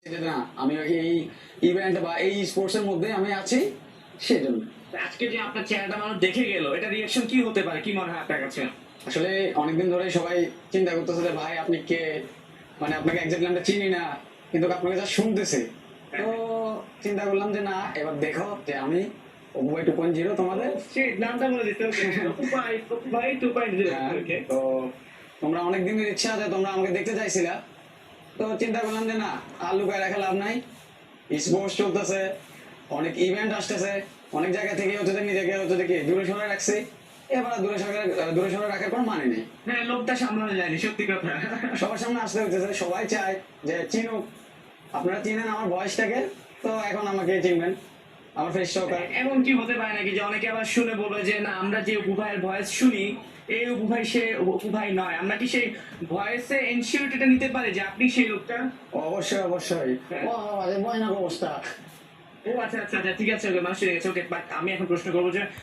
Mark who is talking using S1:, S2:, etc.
S1: না আমি এই ইভেন্ট বা এই স্পোর্টস এর মধ্যে আমি আছি সেজন্য।
S2: আজকে যে আপনার চেহারাটা মানুষ দেখে গেল, এটা রিয়াকশন কি হতে পারে, কি মনে হয় আপনার কাছে?
S1: আসলে অনেকদিন ধরে সবাই চিন্তা করতেছে যে ভাই আপনি কে, মানে আপনাকে এক্স্যাক্টলি আমরা চিনি না, কিন্তু আপনাকে যা শুনতেছে। তো চিন্তা করলাম যে না, এবার দেখো যে আমি ওভাই 2.0 তোমাদের।
S2: Shit, নামটা বলে দিতে হবে। ভাই 2.0
S1: হ্যাঁ,
S2: ওকে।
S1: তো তোমরা অনেক দিনের ইচ্ছা আছে, তোমরা আমাকে দেখতে চাইছিলা, তো চিন্তা করলাম যে না, আর লুকায় রাখা লাভ নাই। স্পোর্টস চলতেছে, অনেক ইভেন্ট আসতেছে, অনেক জায়গা থেকে হচ্ছে যে নিজেকে হচ্ছে যে কি দূরে সরে রাখছি। এবার আর দূরে সরে রাখার কোনো মানে নেই।
S2: হ্যাঁ, লোকটা সামলানো যায়নি, সত্যি কথা।
S1: সবার সামনে আসতে হচ্ছে, সবাই চায় যে চিনুক। আপনারা চিনেন আমার ভয়েসটাকে, তো এখন আমাকে চিনবেন, আমার ফেস সহকার।
S2: এমন কি হতে পারে নাকি যে অনেকে আবার শুনে বলবে যে না, আমরা যে অপু ভাইয়ের ভয়েস শুনি, এই অপু ভাই সে অপু ভাই নয়। আমরা কি সেই ভয়েসে এনশিওরিটিটা নিতে পারি যে আপনি সেই লোকটা?
S1: অবশ্যই অবশ্যই। ও ভয়ানক অবস্থা।
S2: ও আচ্ছা আচ্ছা আচ্ছা, ঠিক আছে, ওকে, মানুষ ঠিক আছে, ওকে। বাট আমি এখন প্রশ্ন করবো যে